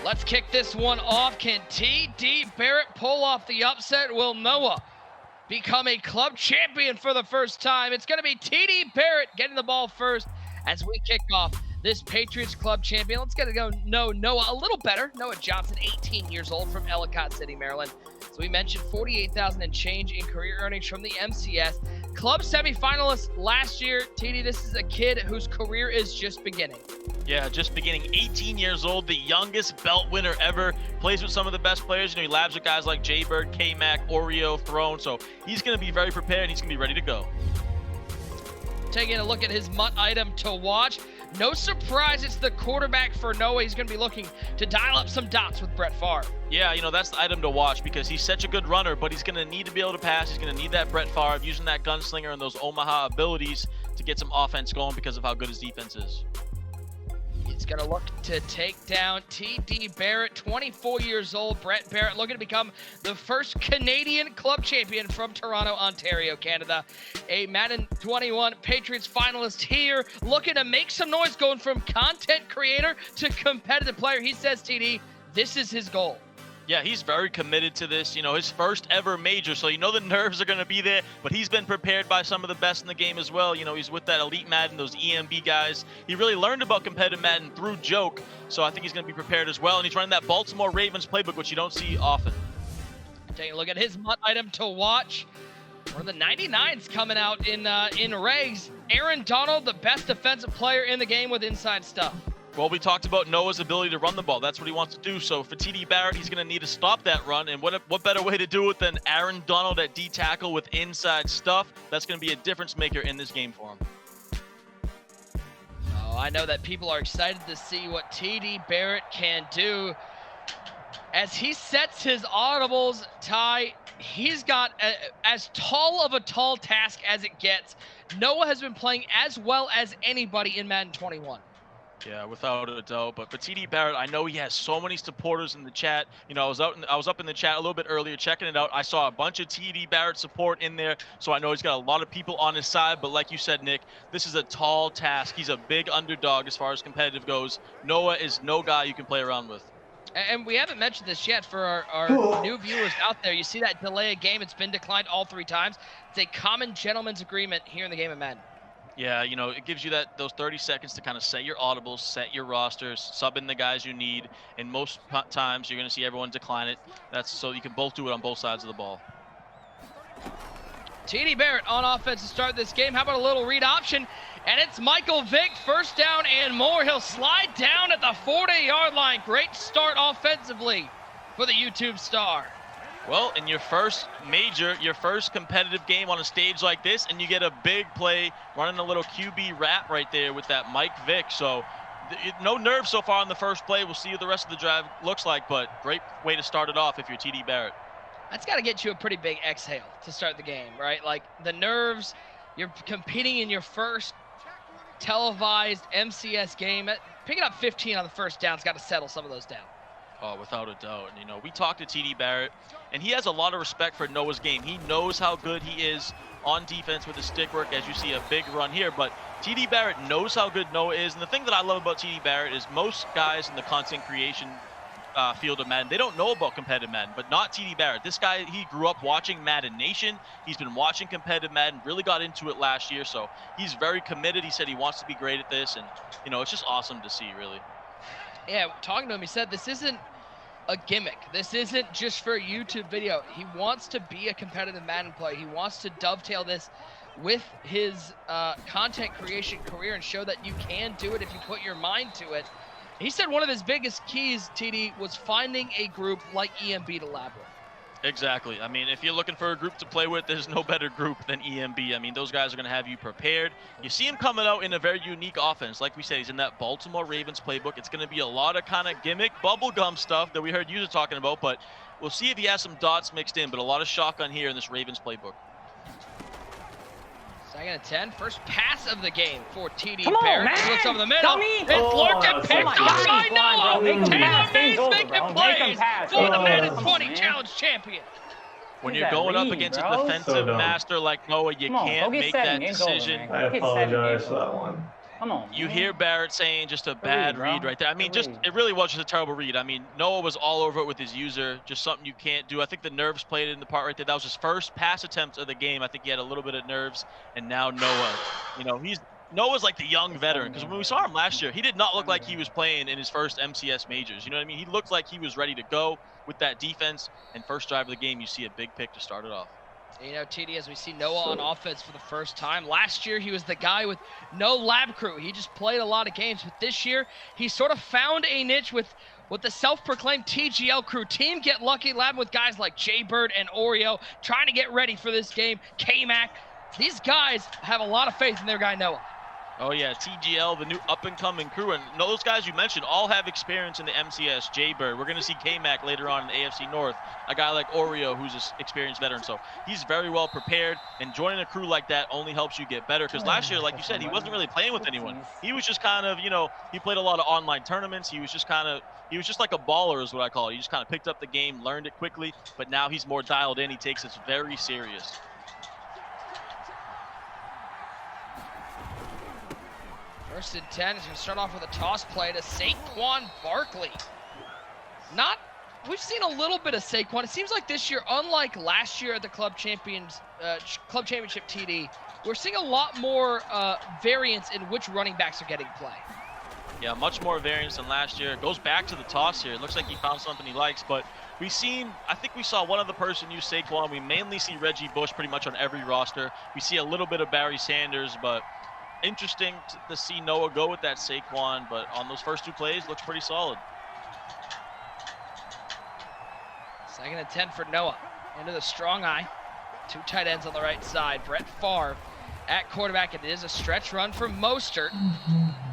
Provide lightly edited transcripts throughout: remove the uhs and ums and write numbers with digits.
Let's kick this one off. Can TDBarrett pull off the upset? Will Noah become a club champion for the first time? It's going to be TDBarrett getting the ball first as we kick off this Patriots club champion. Let's get to go know Noah a little better. Noah Johnson, 18 years old, from Ellicott City, Maryland. So we mentioned 48,000 and change in career earnings from the MCS. Club semifinalist last year. TD, this is a kid whose career is just beginning. Yeah, just beginning. 18 years old, the youngest belt winner ever. Plays with some of the best players. You know, he labs with guys like Jaybird, K-Mac, Oreo, Throne. So he's going to be very prepared. He's going to be ready to go. Taking a look at his MUT item to watch. No surprise, it's the quarterback for Noah. He's going to be looking to dial up some dots with Brett Favre. Yeah, you know, that's the item to watch because he's such a good runner, but he's going to need to be able to pass. He's going to need that Brett Favre, using that gunslinger and those Omaha abilities to get some offense going because of how good his defense is. He's going to look to take down TDBarrett, 24 years old. Brett Barrett looking to become the first Canadian club champion from Toronto, Ontario, Canada. A Madden 21 Patriots finalist here, looking to make some noise, going from content creator to competitive player. He says, TD, this is his goal. Yeah, he's very committed to this. You know, his first ever major, so you know the nerves are going to be there, but he's been prepared by some of the best in the game as well. You know, he's with that Elite Madden, those EMB guys. He really learned about competitive Madden through Joke, so I think he's going to be prepared as well. And he's running that Baltimore Ravens playbook, which you don't see often. Taking a look at his MUT item to watch. One of the 99s coming out in regs. Aaron Donald, the best defensive player in the game with inside stuff. Well, we talked about Noah's ability to run the ball. That's what he wants to do. So for TDBarrett, he's going to need to stop that run. And what better way to do it than Aaron Donald at D tackle with inside stuff? That's going to be a difference maker in this game for him. Oh, I know that people are excited to see what TDBarrett can do. As he sets his audibles, Ty, he's got as tall of a tall task as it gets. Noah has been playing as well as anybody in Madden 21. Yeah, without a doubt. But for TDBarrett, I know he has so many supporters in the chat. You know, I was up in the chat a little bit earlier checking it out. I saw a bunch of TDBarrett support in there, so I know he's got a lot of people on his side. But like you said, Nick, this is a tall task. He's a big underdog as far as competitive goes. Noah is no guy you can play around with. And we haven't mentioned this yet for our new viewers out there. You see that delay of game, it's been declined all 3 times. It's a common gentleman's agreement here in the game of Madden. Yeah, you know, it gives you those 30 seconds to kind of set your audibles, set your rosters, sub in the guys you need. And most times, you're going to see everyone decline it. That's so you can both do it on both sides of the ball. TDBarrett on offense to start this game. How about a little read option? And it's Michael Vick, first down and more. He'll slide down at the 40-yard line. Great start offensively for the YouTube star. Well, in your first major, your first competitive game on a stage like this, and you get a big play running a little QB wrap right there with that Mike Vick. So no nerves so far on the first play. We'll see what the rest of the drive looks like, but great way to start it off if you're TDBarrett. That's got to get you a pretty big exhale to start the game, right? Like the nerves, you're competing in your first televised MCS game. Picking up 15 on the first down's got to settle some of those down. Oh, without a doubt. And, you know, we talked to TDBarrett, and he has a lot of respect for Noah's game. He knows how good he is on defense with his stick work, as you see a big run here. But TDBarrett knows how good Noah is. And the thing that I love about TDBarrett is most guys in the content creation field of Madden, they don't know about competitive Madden, but not TDBarrett. This guy, he grew up watching Madden Nation. He's been watching competitive Madden, really got into it last year. So he's very committed. He said he wants to be great at this. And, you know, it's just awesome to see, really. Yeah, talking to him, he said this isn't a gimmick. This isn't just for a YouTube video. He wants to be a competitive Madden player. He wants to dovetail this with his content creation career and show that you can do it if you put your mind to it. He said one of his biggest keys, TD, was finding a group like EMB to lab with. Exactly. I mean, if you're looking for a group to play with, there's no better group than EMB. I mean, those guys are going to have you prepared. You see him coming out in a very unique offense. Like we said, he's in that Baltimore Ravens playbook. It's going to be a lot of kind of gimmick, bubblegum stuff that we heard you talking about, but we'll see if he has some dots mixed in, but a lot of shotgun here in this Ravens playbook. Second and 10, first pass of the game for TDBarrett. He looks over the middle. It's Lurkin picked up by Noah. Taylor Mays making plays for the Madden 20 Challenge champion. When you're going up against a defensive master like Noah, you can't make that decision. I apologize for that one. Come on, You man. hear Barrett saying just a bad read right there. I mean, it really was just a terrible read. I mean, Noah was all over it with his user, just something you can't do. I think the nerves played in the part right there. That was his first pass attempt of the game. I think he had a little bit of nerves, and now Noah, Noah's like the young veteran, because when we saw him last year, he did not look like he was playing in his first MCS majors. You know what I mean? He looked like he was ready to go with that defense, and first drive of the game, you see a big pick to start it off. TD, as we see Noah on offense for the first time. Last year, he was the guy with no lab crew. He just played a lot of games. But this year, he sort of found a niche with the self-proclaimed TGL crew. Team Get Lucky Lab with guys like Jaybird and Oreo trying to get ready for this game. K-Mac. These guys have a lot of faith in their guy, Noah. Oh yeah, TGL, the new up-and-coming crew, and those guys you mentioned all have experience in the MCS. Jaybird, we're going to see K-Mac later on in the AFC North, a guy like Oreo who's an experienced veteran, so he's very well prepared, and joining a crew like that only helps you get better, because last year, like you said, he wasn't really playing with anyone. He was just kind of, he played a lot of online tournaments. He was just like a baller is what I call it. He just kind of picked up the game, learned it quickly, but now he's more dialed in. He takes this very serious. First and 10 is going to start off with a toss play to Saquon Barkley. We've seen a little bit of Saquon. It seems like this year, unlike last year at the Club Championship TD, we're seeing a lot more variance in which running backs are getting play. Yeah, much more variance than last year. It goes back to the toss here. It looks like he found something he likes, but I think we saw one other person use Saquon. We mainly see Reggie Bush pretty much on every roster. We see a little bit of Barry Sanders, but interesting to see Noah go with that Saquon, but on those first two plays, looks pretty solid. Second and 10 for Noah. Into the strong eye. Two tight ends on the right side. Brett Favre at quarterback. It is a stretch run for Mostert.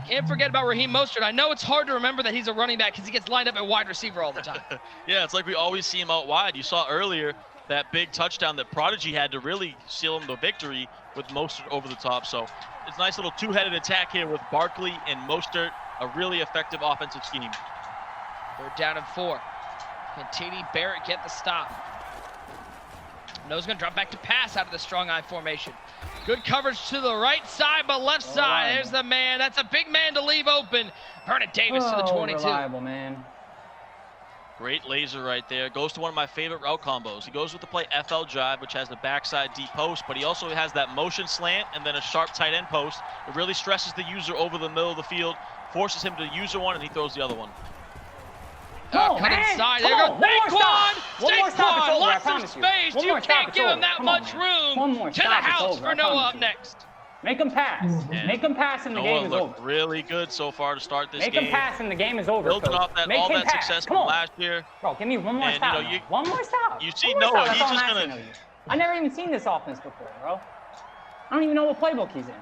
Can't forget about Raheem Mostert. I know it's hard to remember that he's a running back because he gets lined up at wide receiver all the time. Yeah, it's like we always see him out wide. You saw earlier that big touchdown that Prodigy had to really seal him the victory with Mostert over the top. So it's a nice little two-headed attack here with Barkley and Mostert, a really effective offensive scheme. They're down and 4. Can TDBarrett get the stop? Noah's going to drop back to pass out of the strong eye formation. Good coverage to the right side, but left side. There's the man. That's a big man to leave open. Vernon Davis to the 22. Reliable, man. Great laser right there. Goes to one of my favorite route combos. He goes with the play FL drive, which has the backside deep post, but he also has that motion slant and then a sharp tight end post. It really stresses the user over the middle of the field, forces him to user one, and he throws the other one. Cut inside. There goes Saquon. Saquon, lots of space. You can't give him that much room. To the house for Noah up next. Make him pass. Make him pass and the game is over. Noah looked really good so far to start this game. Make him pass and the game is over. Building off all that success from last year. Bro, give me one more stop. One more stop. You see Noah, he's just going to... I never even seen this offense before, bro. I don't even know what playbook he's in.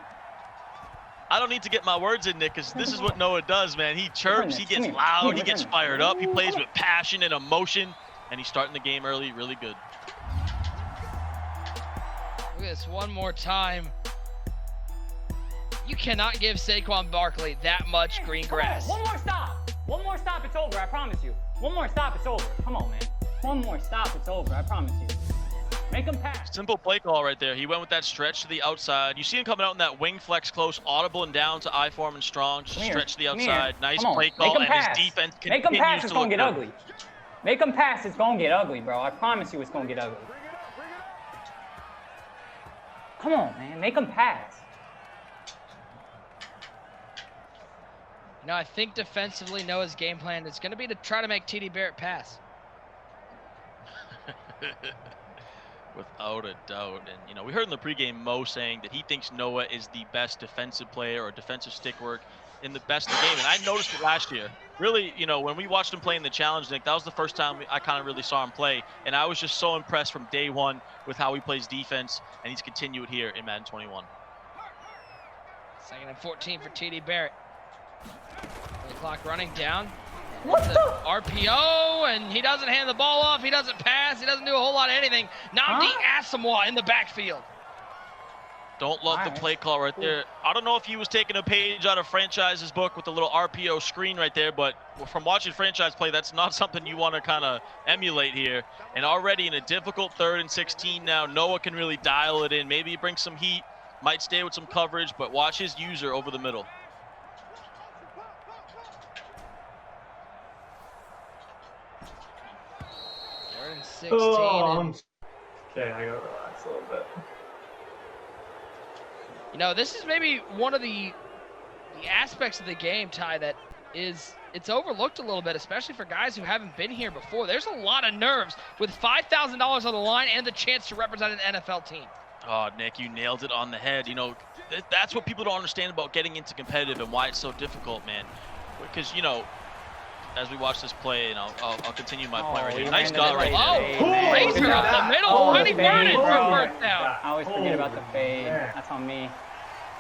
I don't need to get my words in, Nick, because this is what Noah does, man. He chirps, he gets loud, he gets fired up, he plays with passion and emotion, and he's starting the game early, really good. Look at this one more time. You cannot give Saquon Barkley that much green grass. One more stop. One more stop, it's over, I promise you. One more stop, it's over. Come on, man. One more stop, it's over, I promise you. Make him pass. Simple play call right there. He went with that stretch to the outside. You see him coming out in that wing flex close, audible and down to I form and strong. Just stretch to the outside. Nice play call, and his defense continues to look good. Make him pass, it's going to get ugly. Make him pass, it's going to get ugly, bro. I promise you it's going to get ugly. Come on, man. Make him pass. I think defensively, Noah's game plan is going to be to try to make TDBarrett pass. Without a doubt. And, we heard in the pregame Mo saying that he thinks Noah is the best defensive player or defensive stick work in the best of the game. And I noticed it last year. Really, when we watched him play in the challenge, Nick, that was the first time I kind of really saw him play. And I was just so impressed from day one with how he plays defense. And he's continued here in Madden 21. Second and 14 for TDBarrett. The clock running down. What the? RPO, and he doesn't hand the ball off. He doesn't pass. He doesn't do a whole lot of anything. Namdi Asamoah in the backfield. Don't love the play call right there. I don't know if he was taking a page out of Franchise's book with the little RPO screen right there, but from watching Franchise play, that's not something you want to kind of emulate here. And already in a difficult 3rd and 16 now, Noah can really dial it in. Maybe he brings some heat, might stay with some coverage, but watch his user over the middle. 16. Oh, And, okay, I gotta relax a little bit. you know, this is maybe one of the aspects of the game, Ty, that it's overlooked a little bit, especially for guys who haven't been here before. There's a lot of nerves with $5,000 on the line and the chance to represent an NFL team. Oh, Nick, you nailed it on the head. You know, that's what people don't understand about getting into competitive and why it's so difficult, man. Because, you know, as we watch this play, and I'll continue my point right here. Nice dot right there. Oh, razor up the middle. How did he burn it for a first down? I always forget about the fade. That's on me.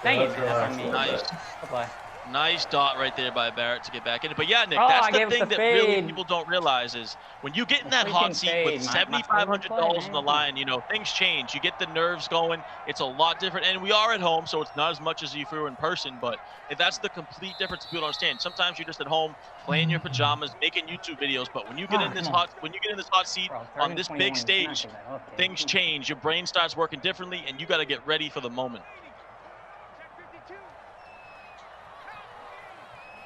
Dang it, that's on me. Nice. Good play. Nice dot right there by Barrett to get back in it. But yeah, Nick, Oh, that's I the gave us thing the that really fade. people don't realize is when you get in that The hot freaking seat with fade. My favorite $7,500 play, on the man. line, you know, things change. You get the nerves going. It's a lot different. And we are at home, so it's not as much as if we were in person. But that's the complete difference people don't understand. Sometimes you're just at home playing your pajamas, making YouTube videos. But when you get in this hot seat Bro, on this 30-21 big is stage, not that okay. things change. Your brain starts working differently, and you got to get ready for the moment.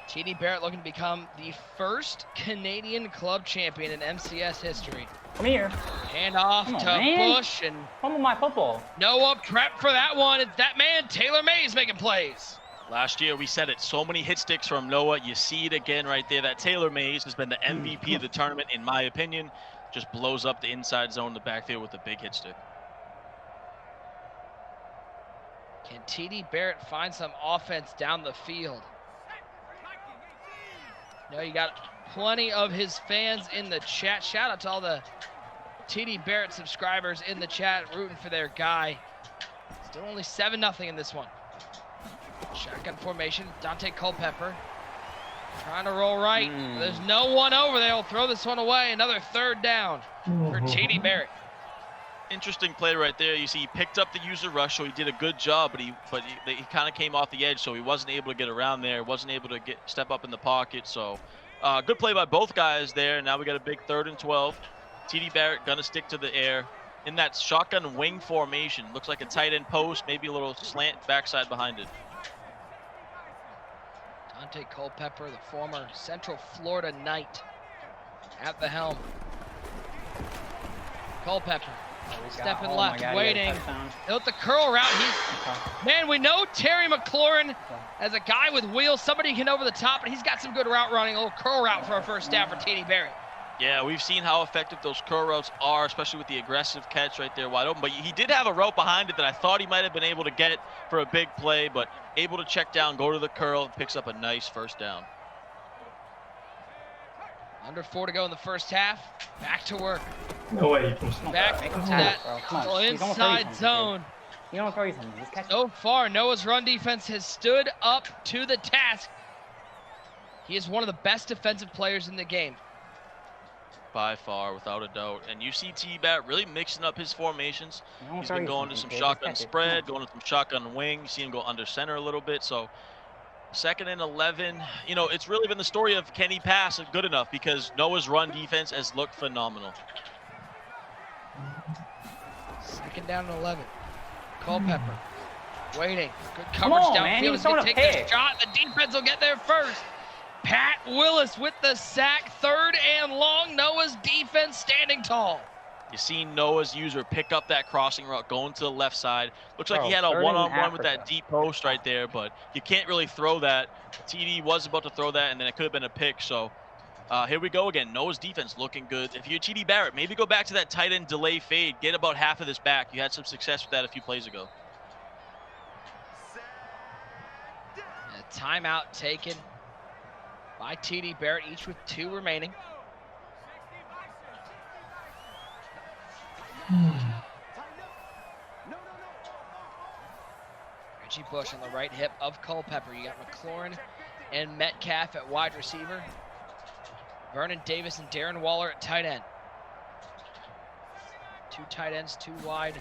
TD Barrett looking to become the first Canadian club champion in MCS history. Come here. Hand off Come on, to man. Bush, and Fumble my football. Noah prep for that one. It's that man, Taylor Mays, making plays. Last year, we said it, so many hit sticks from Noah. You see it again right there. That Taylor Mays has been the MVP of the tournament, in my opinion. Just blows up the inside zone in the backfield with a big hit stick. Can TD Barrett find some offense down the field? No, you got plenty of his fans in the chat. Shout out to all the TD Barrett subscribers in the chat rooting for their guy. Still only 7-0 in this one. Shotgun formation, Dante Culpepper trying to roll right. There's no one over there. He'll throw this one away. Another third down for TD Barrett. Interesting play right there. You see, he picked up the user rush, so he did a good job, but he kind of came off the edge, so he wasn't able to get around there, wasn't able to step up in the pocket. So good play by both guys there. Now we got a big 3rd and 12. TD Barrett gonna stick to the air in that shotgun wing formation. Looks like a tight end post, maybe a little slant backside behind it. Dante Culpepper, the former Central Florida Knight, at the helm. Culpepper. Stepping left, waiting. Built the curl route. Man, we know Terry McLaurin as a guy with wheels, somebody can over the top, but he's got some good route running. A little curl route for a first down for TD Barrett. Yeah, we've seen how effective those curl routes are, especially with the aggressive catch right there wide open. But he did have a route behind it that I thought he might have been able to get for a big play, but able to check down, go to the curl, and picks up a nice first down. Under 4 to go in the first half. Back to work. No way you can Back to that inside zone. You don't throw you something. Just catch it. So far, Noah's run defense has stood up to the task. He is one of the best defensive players in the game. By far, without a doubt. And you see TDBarrett really mixing up his formations. He's been going to some shotgun spread, going to some shotgun wing. You see him go under center a little bit. So 2nd and 11. You know, it's really been the story of can he pass good enough, because Noah's run defense has looked phenomenal. 2nd down and 11. Culpepper waiting. Good Come coverage on, man. He downfield. was He's throwing going a to take the pick. shot. The defense will get there first. Pat Willis with the sack. 3rd and long. Noah's defense standing tall. You see Noah's user pick up that crossing route, going to the left side. Looks like Bro, he had a 3rd and one-on-one with that Africa. deep post right there, but you can't really throw that. TD was about to throw that, and then it could have been a pick. So here we go again. Noah's defense looking good. If you're TD Barrett, maybe go back to that tight end delay fade. Get about half of this back. You had some success with that a few plays ago. A timeout taken by TD Barrett, each with 2 remaining. Reggie Bush on the right hip of Culpepper. You got McLaurin and Metcalf at wide receiver. Vernon Davis and Darren Waller at tight end. 2 tight ends, 2 wide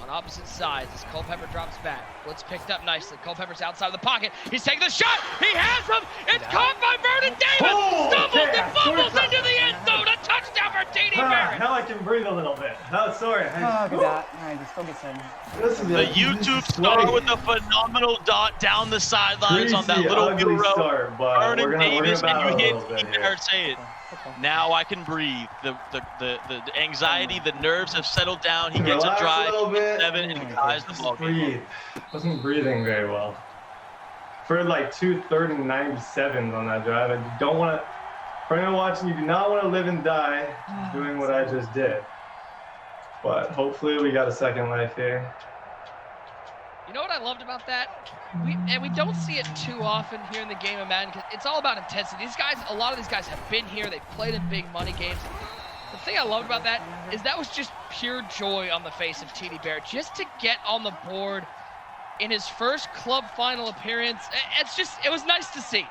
on opposite sides as Culpepper drops back. Blitz picked up nicely. Culpepper's outside of the pocket. He's taking the shot. He has him. It's caught by Vernon Davis. Stumbles and fumbles into the end zone. A touchdown for TD Barrett. Now I can breathe a little bit. Oh, sorry. Oh, good that. All right, just focus in. The YouTube star with a phenomenal dot down the sidelines on that Greasy, little ugly wheel route. start, but Vernon we're Davis, gonna and you battle a hit little bit TD here. Barrett say it. Now I can breathe. The anxiety, the nerves have settled down. He gets a Relax drive, little bit. 7, and he ties the ball game. Breathe. Wasn't breathing very well. For like 2 3rd and 97s on that drive, and you don't want to. For anyone watching, you do not want to live and die doing what I just did. But hopefully we got a second life here. You know what I loved about that? We don't see it too often here in the game of Madden, 'cause it's all about intensity. These guys, a lot of these guys have been here. They've played in big money games. The thing I loved about that is that was just pure joy on the face of TD Barrett. Just to get on the board in his first club final appearance, it was nice to see.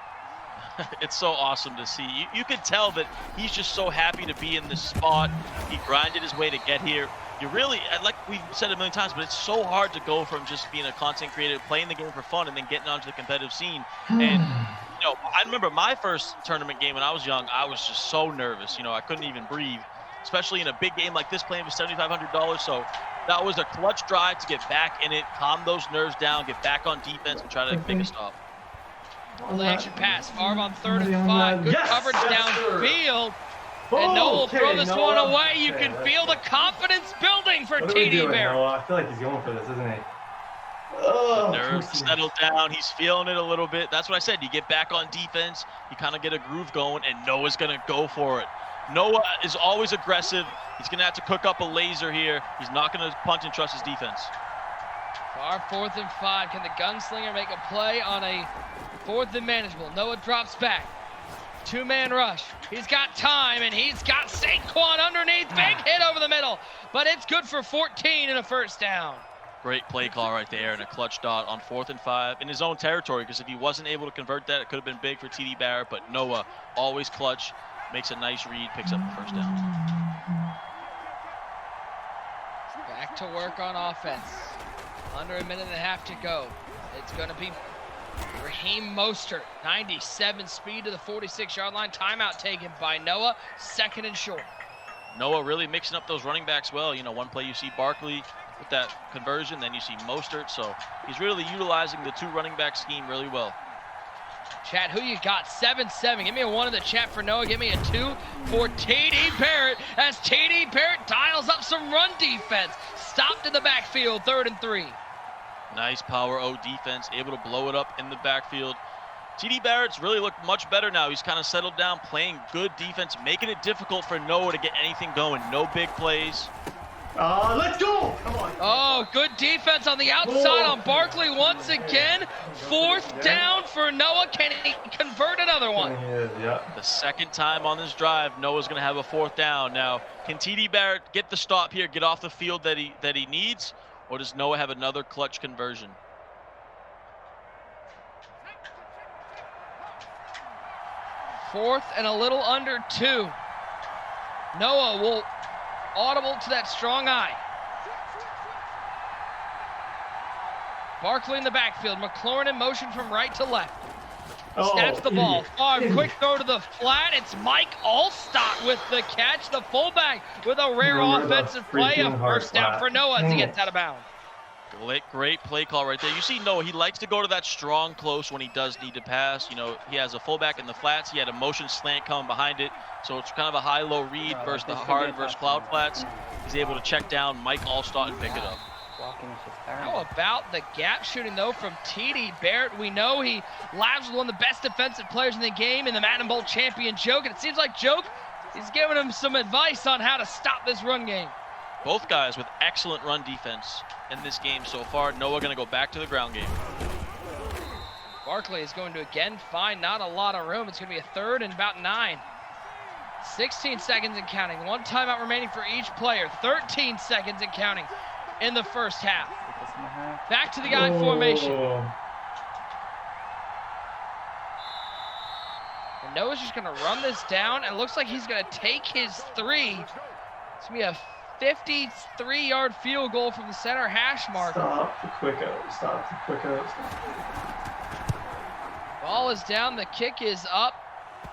It's so awesome to see. You could tell that he's just so happy to be in this spot. He grinded his way to get here. You really, like we've said a million times, but it's so hard to go from just being a content creator, playing the game for fun, and then getting onto the competitive scene. And, I remember my first tournament game when I was young, I was just so nervous. I couldn't even breathe, especially in a big game like this, playing for $7,500. So that was a clutch drive to get back in it, calm those nerves down, get back on defense, and try to make a stop. Play action pass. Favre on 3rd and 5. Good coverage downfield. Oh, And Noah will okay, throw this one Noah. away. You Okay, can that's feel the good. confidence building for What are we TD doing, Barrett. Noah? I feel like he's going for this, isn't he? Oh, Nerves pussy. settled down. He's feeling it a little bit. That's what I said. You get back on defense, you kind of get a groove going, and Noah's going to go for it. Noah is always aggressive. He's going to have to cook up a laser here. He's not going to punt and trust his defense. Favre 4th and 5. Can the gunslinger make a play on a 4th and manageable? Noah drops back. 2-man rush. He's got time, and he's got Saquon underneath. Big hit over the middle, but it's good for 14 and a first down. Great play call right there and a clutch dot on 4th and 5 in his own territory, because if he wasn't able to convert that, it could have been big for TD Barrett, but Noah always clutch, makes a nice read, picks up the first down. Back to work on offense. Under a minute and a half to go. It's going to be Raheem Mostert, 97 speed to the 46-yard line. Timeout taken by Noah, 2nd and short. Noah really mixing up those running backs well. One play you see Barkley with that conversion, then you see Mostert, so he's really utilizing the 2 running back scheme really well. Chat, who you got? 7-7. Give me a 1 in the chat for Noah. Give me a 2 for TD Barrett as TD Barrett dials up some run defense. Stopped in the backfield, 3rd and 3. Nice power O defense, able to blow it up in the backfield. TD Barrett's really looked much better now. He's kind of settled down, playing good defense, making it difficult for Noah to get anything going. No big plays. Let's go! Come on. Oh, good defense on the outside on Barkley once again. 4th down for Noah. Can he convert another one? He is, yeah. The 2nd time on this drive, Noah's going to have a 4th down. Now, can TD Barrett get the stop here, get off the field that he needs, or does Noah have another clutch conversion? Fourth and a little under 2. Noah will audible to that strong eye. Barkley in the backfield. McLaurin in motion from right to left. Snaps the ball. Favre, quick throw to the flat. It's Mike Allstott with the catch. The fullback with a rare offensive play. A first down for Noah as he gets out of bounds. Great play call right there. You see Noah, he likes to go to that strong close when he does need to pass. He has a fullback in the flats. He had a motion slant coming behind it. So it's kind of a high-low read versus the hard versus cloud flats. He's able to check down Mike Allstott and pick it up. How about the gap shooting, though, from TD Barrett? We know he labs with one of the best defensive players in the game in the Madden Bowl champion, Joke. And it seems like Joke is giving him some advice on how to stop this run game. Both guys with excellent run defense in this game so far. Noah going to go back to the ground game. Barkley is going to again find not a lot of room. It's going to be a 3rd and about 9. 16 seconds and counting. 1 timeout remaining for each player. 13 seconds and counting in the first half. Back to the guy formation. And Noah's just going to run this down, and it looks like he's going to take his 3. It's going to be a 53-yard field goal from the center hash mark. Stop the quick out. Stop the quick out. Ball is down. The kick is up.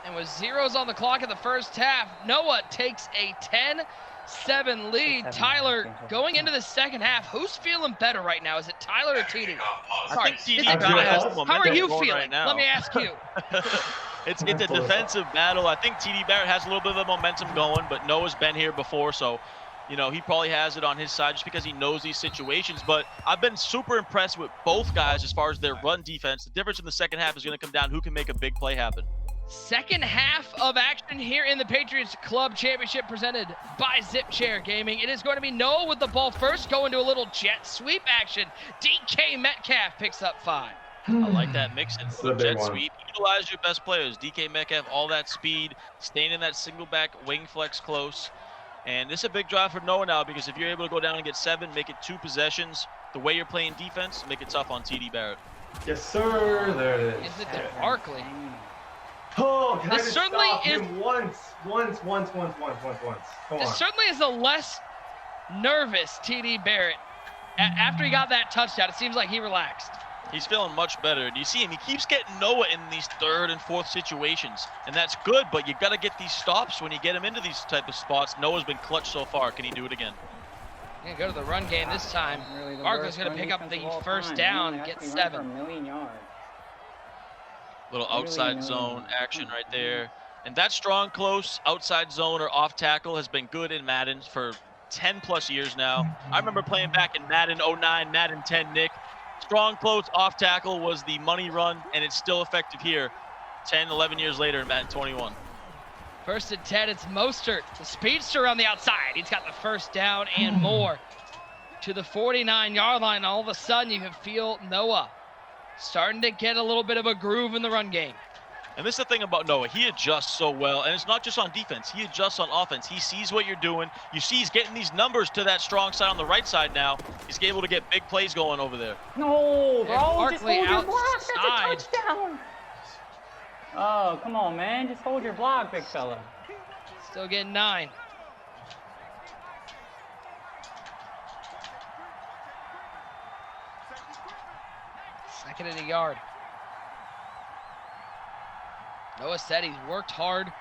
And with zeros on the clock in the first half, Noah takes a 10 10-7 lead. Tyler, going into the second half, who's feeling better right now? Is it Tyler or TD? I think TD it's kind of has the How momentum are you going feeling? right now. Let me ask you. It's a defensive battle. I think TDBarrett has a little bit of the momentum going, but Noah's been here before, so you know he probably has it on his side just because he knows these situations. But I've been super impressed with both guys as far as their run defense. The difference in the second half is going to come down who can make a big play happen. Second half of action here in the Patriots Club Championship presented by Zip Chair Gaming. It is going to be Noah with the ball first, going to a little jet sweep action. DK Metcalf picks up 5. I like that mix and jet sweep. Utilize your best players. DK Metcalf, all that speed, staying in that single back wing flex close. And this is a big drive for Noah now because if you're able to go down and get 7, make it 2 possessions, the way you're playing defense, make it tough on TDBarrett. Yes, sir. There it is. Is it to Barkley? Oh, can I This just certainly stop is- him once. Come on. This certainly is a less nervous TDBarrett. After he got that touchdown, it seems like he relaxed. He's feeling much better. Do you see him? He keeps getting Noah in these 3rd and 4th situations, and that's good, but you got to get these stops when you get him into these type of spots. Noah's been clutch so far. Can he do it again? Gonna go to the run game this time. Barkley's gonna pick up the first down, get 7. Little outside zone action right there. And that strong close outside zone or off tackle has been good in Madden for 10 plus years now. I remember playing back in Madden 09, Madden 10, Nick. Strong close off tackle was the money run, and it's still effective here 10, 11 years later in Madden 21. First and 10, it's Mostert, the speedster on the outside. He's got the first down and more to the 49-yard line. All of a sudden, you can feel Noah starting to get a little bit of a groove in the run game. And this is the thing about Noah. He adjusts so well, and it's not just on defense. He adjusts on offense. He sees what you're doing. You see he's getting these numbers to that strong side on the right side now. He's able to get big plays going over there. No, bro, just Barkley hold your block. That's outside. a touchdown. Oh, come on, man. Just hold your block, big fella. Still getting 9. Second and a yard. Noah said he's worked hard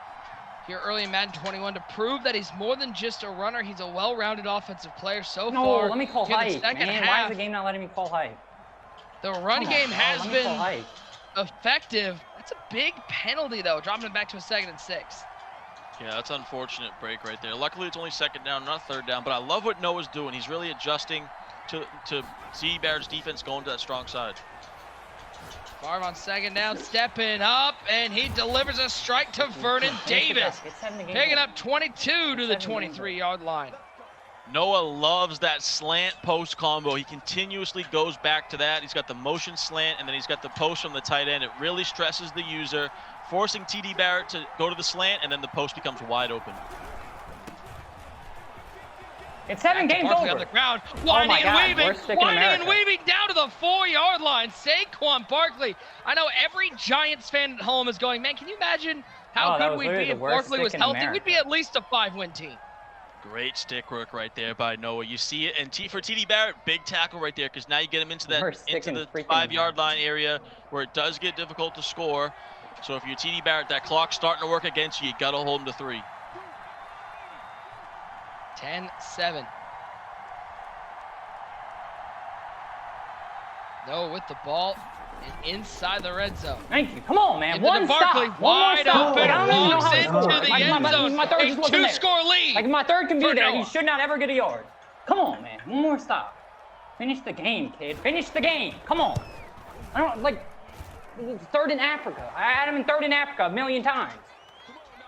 here early in Madden 21 to prove that he's more than just a runner. He's a well-rounded offensive player so far. No, let me call here in the hype, second man. half. Why is the game not letting me call hype? The run game has Let me call been hype. effective. That's a big penalty, though, dropping it back to a 2nd and 6. Yeah, that's an unfortunate break right there. Luckily, it's only 2nd down, not 3rd down. But I love what Noah's doing. He's really adjusting to TDBarrett's defense going to that strong side. Favre on 2nd down, stepping up, and he delivers a strike to Vernon Davis, picking up 22 to the 23-yard line. Noah loves that slant post combo. He continuously goes back to that. He's got the motion slant, and then he's got the post from the tight end. It really stresses the user, forcing TDBarrett to go to the slant, and then the post becomes wide open. It's 7 games Barkley over. on the ground, Oh my winding God, and worst stick in winding and America. weaving down to the 4-yard line. Saquon Barkley. I know every Giants fan at home is going, man, can you imagine how Oh, that good was we'd literally be the if worst Barkley was stick in healthy? America. We'd be at least a 5-win team. Great stick work right there by Noah. You see it, and for TDBarrett, big tackle right there because now you get him into Worst stick into in the freaking 5-yard line area where it does get difficult to score. So if you're TDBarrett, that clock's starting to work against you. You got to hold him to 3. 10-7. Noah with the ball and inside the red zone. Thank you. Come on, man. Into One the Barkley, stop. One more wide stop. open, Like, I don't even know walks how to into score. the Like, end zone. my third A just wasn't there. 2-score lead. Like, my third can be for there. Noah. He should not ever get a yard. Come on, man. One more stop. Finish the game, kid. Finish the game. Come on. I don't, like, 3rd in Africa. I had him in 3rd in Africa a million times.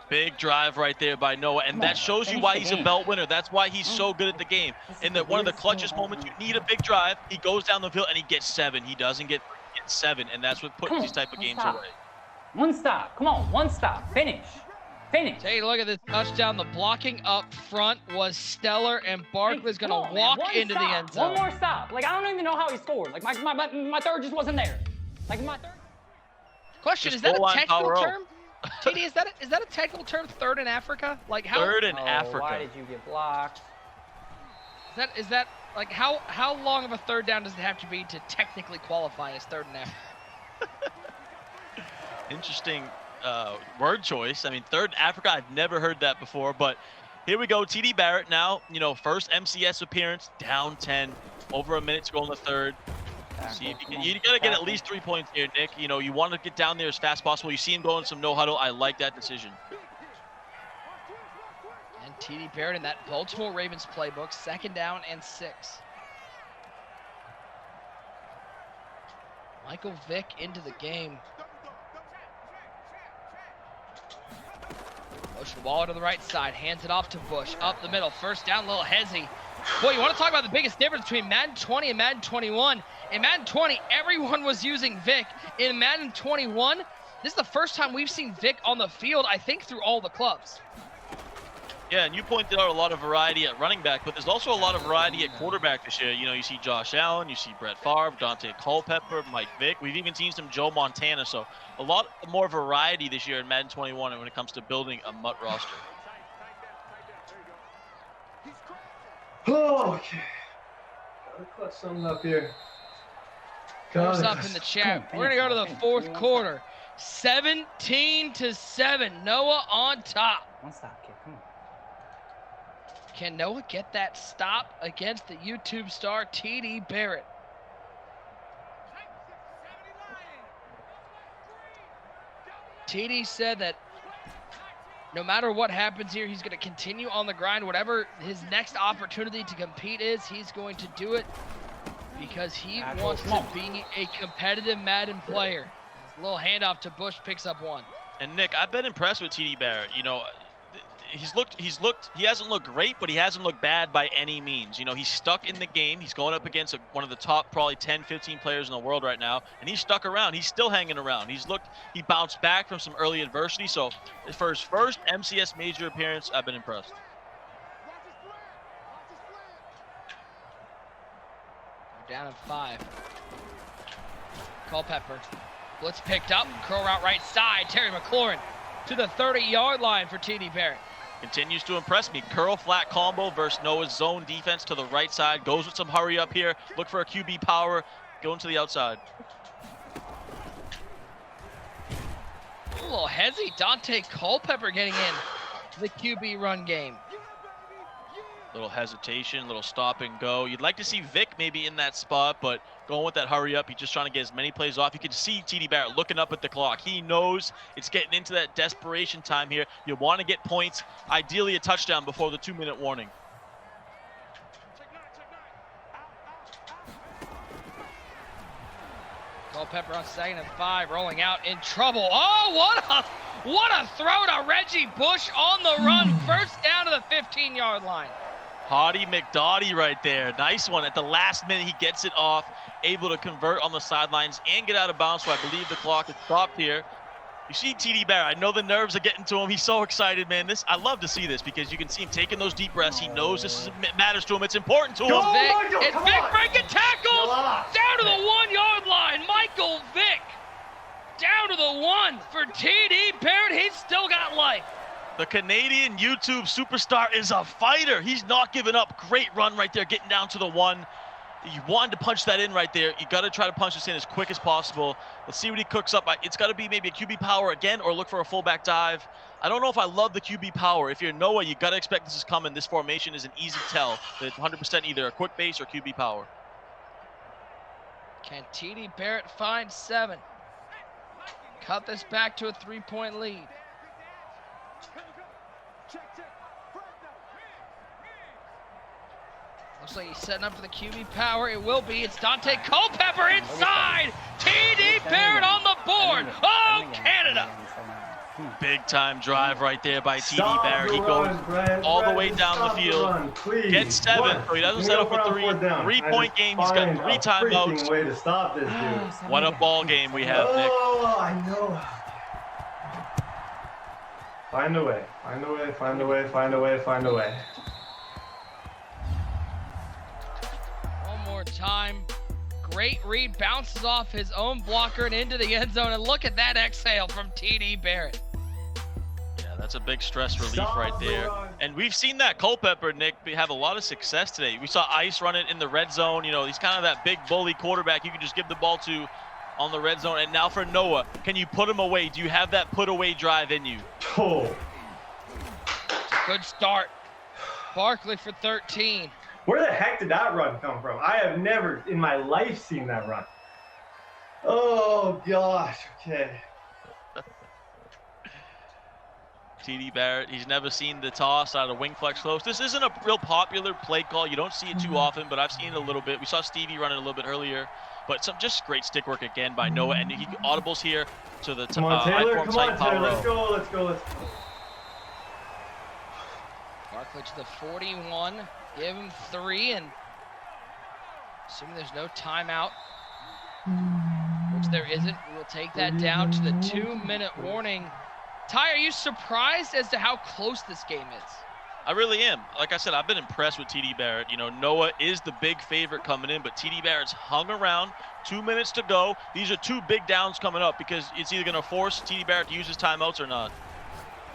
Big drive right there by Noah, and that shows you finish why the he's a game. belt winner. That's why he's so good at the game. In one of the clutchest moments, you need a big drive. He goes down the field and he gets 7. He doesn't get 7, and that's what puts Come on, these type of one games stop. away. One stop. Come on. One stop. Finish. Finish. Take a look at this touchdown. The blocking up front was stellar, and Barkley's Come going on, to man. walk One into the stop. end zone. One more stop. Like, I don't even know how he scored. Like, my third just wasn't there. Like, my third. Question, Just is that a goal line technical power up. term? TD, is that a technical term, 3rd in Africa? Like how 3rd in Oh, Africa. why did you get blocked? is that like how long of a 3rd down does it have to be to technically qualify as 3rd in Africa? Interesting word choice. I mean, 3rd in Africa, I've never heard that before, but Here we go, TD Barrett now, you know, first MCS appearance, down 10, over a minute to go in the third. See if you got to get at least 3 points here, Nick. You know, you want to get down there as fast as possible. You see him going some no huddle. I like that decision. And TD Barrett in that Baltimore Ravens playbook, 2nd down and 6. Michael Vick into the game. Motion Waller to the right side, hands it off to Bush, up the middle, 1st down, little hezzy. Boy, you want to talk about the biggest difference between Madden 20 and Madden 21. In Madden 20, everyone was using Vick. In Madden 21, this is the first time we've seen Vick on the field, I think, through all the clubs. Yeah, and you pointed out a lot of variety at running back, but there's also a lot of variety at quarterback this year. You know, you see Josh Allen, you see Brett Favre, Dante Culpepper, Mike Vick. We've even seen some Joe Montana. So a lot more variety this year in Madden 21 when it comes to building a MUT roster. Oh, okay. Gotta clutch something up here. Goes up in the chat. We're going to go to the 4th quarter. 17-7. Noah on top. One stop, kid. Come on. Can Noah get that stop against the YouTube star TD Barrett? TD said that no matter what happens here, he's going to continue on the grind. Whatever his next opportunity to compete is, he's going to do it because he wants to be a competitive Madden player. A little handoff to Bush, picks up 1. And Nick, I've been impressed with TD Barrett. You know, he hasn't looked great, but he hasn't looked bad by any means. You know, he's stuck in the game. He's going up against one of the top probably 10, 15 players in the world right now, and he's stuck around. He's still hanging around. He bounced back from some early adversity. So for his first MCS major appearance, I've been impressed. We're down at 5. Culpepper. Blitz picked up. Curl route right side. Terry McLaurin to the 30-yard line for TD Barrett. Continues to impress me. Curl flat combo versus Noah's zone defense to the right side. Goes with some hurry up here. Look for a QB power. Going to the outside. A little hezzy. Dante Culpepper getting in the QB run game. Little hesitation, little stop and go. You'd like to see Vick maybe in that spot, but going with that hurry up, he's just trying to get as many plays off. You can see TD Barrett looking up at the clock. He knows it's getting into that desperation time here. You want to get points, ideally a touchdown before the 2-minute warning. Culpepper on 2nd and 5, rolling out in trouble. Oh, what a throw to Reggie Bush on the run. 1st down to the 15-yard line. Hardy McDotty right there. Nice one. At the last minute, he gets it off, able to convert on the sidelines and get out of bounds, so I believe the clock is stopped here. You see TD Barrett. I know the nerves are getting to him. He's so excited, man. I love to see this because you can see him taking those deep breaths. He knows this matters to him. It's important to him. It's Vick breaking tackles. Down to the 1-yard line. Michael Vick down to the 1 for TD Barrett. He's still got life. The Canadian YouTube superstar is a fighter. He's not giving up. Great run right there, getting down to the 1. You wanted to punch that in right there. You got to try to punch this in as quick as possible. Let's see what he cooks up. It's got to be maybe a QB power again or look for a fullback dive. I don't know if I love the QB power. If you're Noah, you got to expect this is coming. This formation is an easy tell. It's 100% either a quick base or QB power. Can TD Barrett find 7? Cut this back to a 3-point lead. Looks like he's setting up for the QB power. It will be. It's Dante Culpepper inside. TD Barrett on the board. Oh, Canada. Big time drive right there by TD Barrett. He goes all the way down the field. Gets 7. So he doesn't settle for 3. 3-point game. He's got 3 timeouts. Way to stop this dude. What a ball game we have, Nick. Oh, I know. Find a way. Find a way. Find a way. Find a way. Find a way. Time. Great read, bounces off his own blocker and into the end zone. And look at that exhale from TD Barrett. Yeah, that's a big stress relief right there. And we've seen that Culpepper, Nick, have a lot of success today. We saw Ice run it in the red zone. You know, he's kind of that big bully quarterback you can just give the ball to on the red zone. And now for Noah, can you put him away? Do you have that put away drive in you? Oh. It's a good start. Barkley for 13. Where the heck did that run come from? I have never in my life seen that run. Oh, gosh. Okay. TDBarrett, he's never seen the toss out of wing flex close. This isn't a real popular play call. You don't see it too often, but I've seen it a little bit. We saw Stevie run it a little bit earlier, but some just great stick work again by Noah, and he audibles here to the Come on, Taylor. I-form Come tight on, power Taylor. row. Let's go. Let's go. Let's go. Barkley to the 41. Give him 3, and assuming there's no timeout, which there isn't, we'll take that down to the 2-minute warning. Ty, are you surprised as to how close this game is? I really am. Like I said, I've been impressed with TDBarrett. You know, Noah is the big favorite coming in, but TDBarrett's hung around. 2 minutes to go. These are 2 big downs coming up because it's either going to force TDBarrett to use his timeouts or not.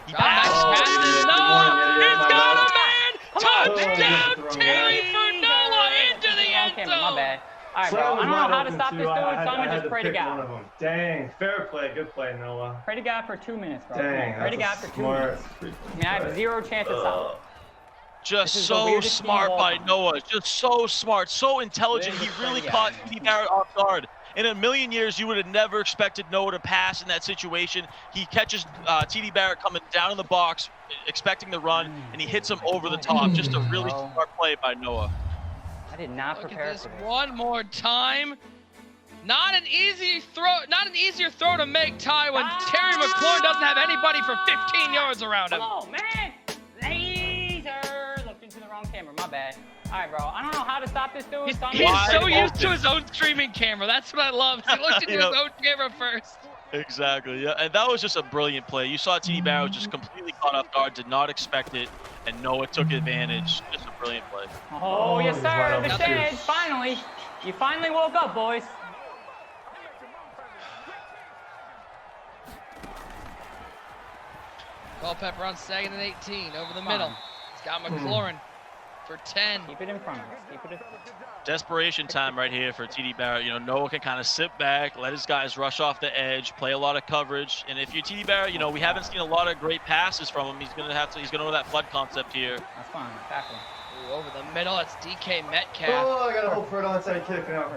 He Passes. No! He's got a man! Touchdown, Terry for Noah into the end zone! My bad. All right, bro. I don't know how to stop this dude, so I'm going to just pray to God. Dang, fair play. Good play, Noah. Pray to God for 2 minutes, bro. Dang, Pray to God for 2 minutes. I mean, I have 0 chance of stopping. Just so smart by Noah. Just so smart, so intelligent. He really caught TDBarrett off guard. In a million years, you would have never expected Noah to pass in that situation. He catches TDBarrett coming down in the box, expecting the run, and he hits him over the top. Just a really smart play by Noah. I did not prepare for this. One more time. Not an easier throw to make, Ty, when Terry McLaurin doesn't have anybody for 15 yards around him. Come on, man. Laser. Looked into the wrong camera. My bad. All right, bro. I don't know how to stop this dude. He's so used to his own streaming camera. That's what I love. He looked into his own camera first. Exactly, yeah. And that was just a brilliant play. You saw TDBarrett just completely caught off guard, did not expect it, and Noah took advantage. Just a brilliant play. Oh, yes, sir. The Sheds, finally. You finally woke up, boys. Culpepper on 2nd and 18 over the middle. He's got McLaurin for 10. Keep it in front of us. Keep it in front of us. Desperation time right here for TDBarrett. You know, Noah can kind of sit back, let his guys rush off the edge, play a lot of coverage. And if you're TDBarrett, you know, we haven't seen a lot of great passes from him. He's gonna know that flood concept here. That's fine. Tackle. Ooh, over the middle, it's DK Metcalf. Oh, I got to hope for an onside kick now.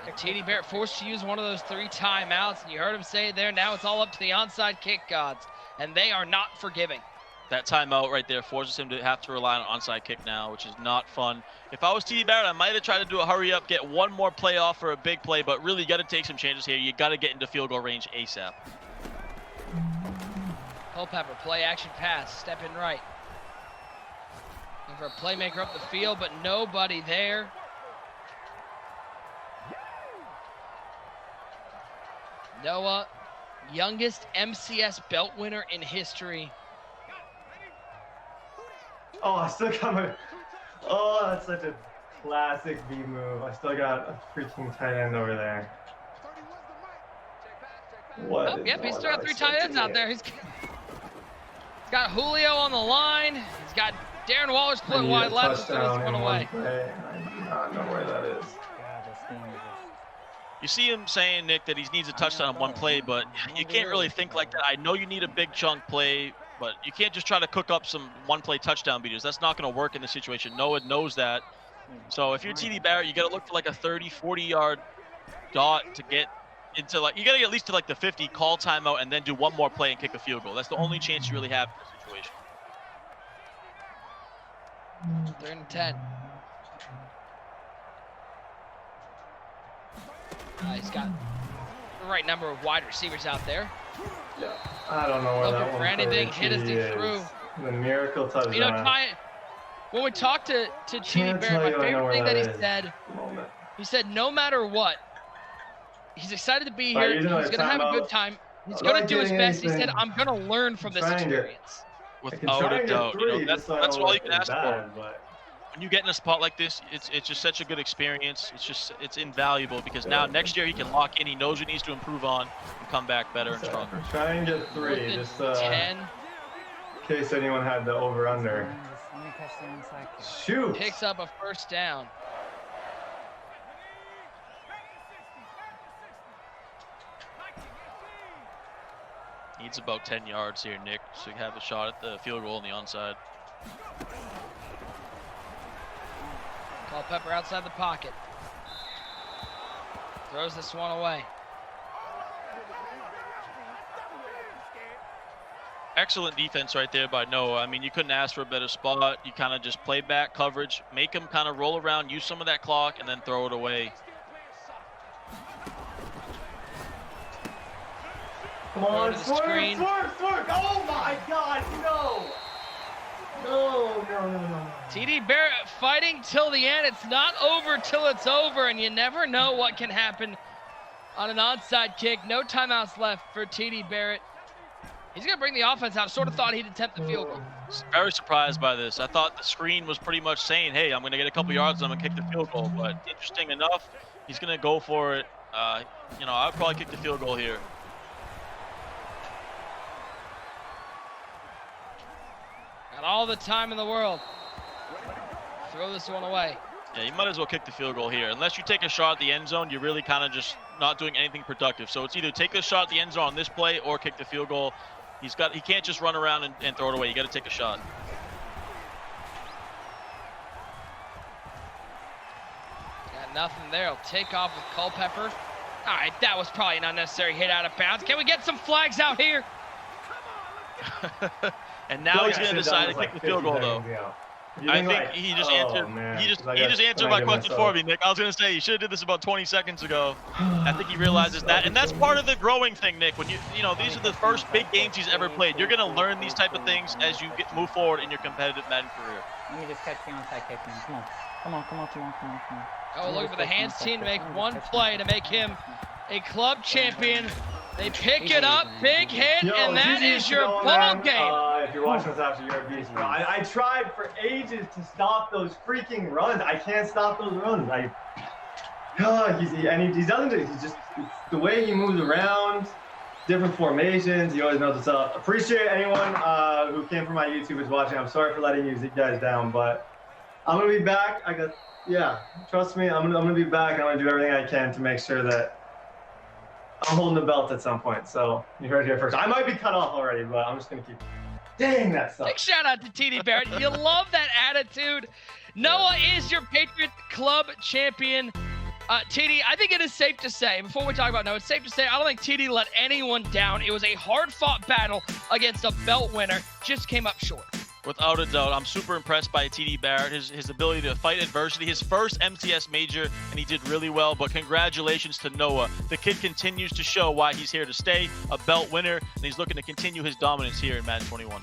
And TDBarrett forced to use one of those 3 timeouts, and you heard him say it there. Now it's all up to the onside kick gods, and they are not forgiving. That timeout right there forces him to have to rely on onside kick now, which is not fun. If I was TDBarrett, I might have tried to do a hurry up, get one more play off for a big play, but really you got to take some changes here. You got to get into field goal range ASAP. Culpepper, play action pass, step in right. Looking for a playmaker up the field, but nobody there. Noah, youngest MCS belt winner in history. Oh, I still got my. Oh, that's such a classic B move. I still got a freaking tight end over there. What? Oh, yep, he's still got 3 tight ends out there. He's got Julio on the line. He's got Darren Waller split wide left and throws this one away. I do not know where that is. You see him saying, Nick, that he needs a touchdown on one play, but you can't really think like that. I know you need a big chunk play, but you can't just try to cook up some one-play touchdown beaters. That's not going to work in this situation. Noah knows that. So if you're TDBarrett, you got to look for like a 30, 40-yard dot to get into like, you got to get at least to like the 50, call timeout, and then do one more play and kick a field goal. That's the only chance you really have in this situation. 3rd and 10. He's got the right number of wide receivers out there. Yeah, I don't know where that Looking one for anything, for hit as he is. threw. The miracle touchdown. You know, Ty, when we talked to TDBarrett, my favorite thing that he said, no matter what, he's excited to be here. He's going to have a good time. He's going to do his best. He said, I'm going to learn from this experience. Without a doubt. You know, that's all you can ask for. But when you get in a spot like this, it's just such a good experience. It's invaluable because now next year he can lock in. He knows what he needs to improve on and come back better and stronger. Try and get 3, just 10. in case anyone had the over/under. Shoot! Picks up a 1st down. Needs about 10 yards here, Nick, so you have a shot at the field goal on the onside. Culpepper outside the pocket. Throws this one away. Excellent defense right there by Noah. I mean, you couldn't ask for a better spot. You kind of just play back coverage, make him kind of roll around, use some of that clock, and then throw it away. Come on, Go to the screen. Swerve! Oh my God, no! No. TDBarrett fighting till the end. It's not over till it's over, and you never know what can happen on an onside kick. No timeouts left for TDBarrett. He's going to bring the offense out. Sort of thought he'd attempt the field goal. Very surprised by this. I thought the screen was pretty much saying, hey, I'm going to get a couple yards and I'm going to kick the field goal. But interesting enough, he's going to go for it. You know, I would probably kick the field goal here. Got all the time in the world. Throw this one away. Yeah, you might as well kick the field goal here. Unless you take a shot at the end zone, you're really kind of just not doing anything productive. So it's either take a shot at the end zone on this play or kick the field goal. He can't just run around and throw it away. You got to take a shot. Got nothing there. He'll take off with Culpepper. All right, that was probably an unnecessary hit out of bounds. Can we get some flags out here? And now he's going to decide to kick the field goal, though. I think he just answered. He just answered my question for me, Nick. I was gonna say he should have did this about 20 seconds ago. I think he realizes that, and that's part of the growing thing, Nick. When you know these are the first big games he's ever played. You're gonna learn these type of things as you move forward in your competitive Madden career. Let me just catch the onside kick, man. Come on. Oh, looking for the hands team to make one play to make him a club champion. They pick it up, big hit, and that is your ball game. If you're watching this after, you're a beast, bro. I tried for ages to stop those freaking runs. I can't stop those runs. He doesn't. He's just the way he moves around, different formations. He always knows what's up. Appreciate anyone who came from my YouTube is watching. I'm sorry for letting you guys down, but I'm gonna be back. Trust me, I'm gonna be back. I'm gonna do everything I can to make sure that I'm holding the belt at some point. So you heard it here first. I might be cut off already, but I'm just gonna keep. Dang, that sucks. Big shout out to TDBarrett. You love that attitude. Noah is your Patriots club champion. TD, I think it is safe to say, before we talk about Noah, it's safe to say I don't think TD let anyone down. It was a hard-fought battle against a belt winner. Just came up short. Without a doubt, I'm super impressed by TDBarrett, his ability to fight adversity, his first MTS major, and he did really well. But congratulations to Noah. The kid continues to show why he's here to stay, a belt winner, and he's looking to continue his dominance here in Madden 21.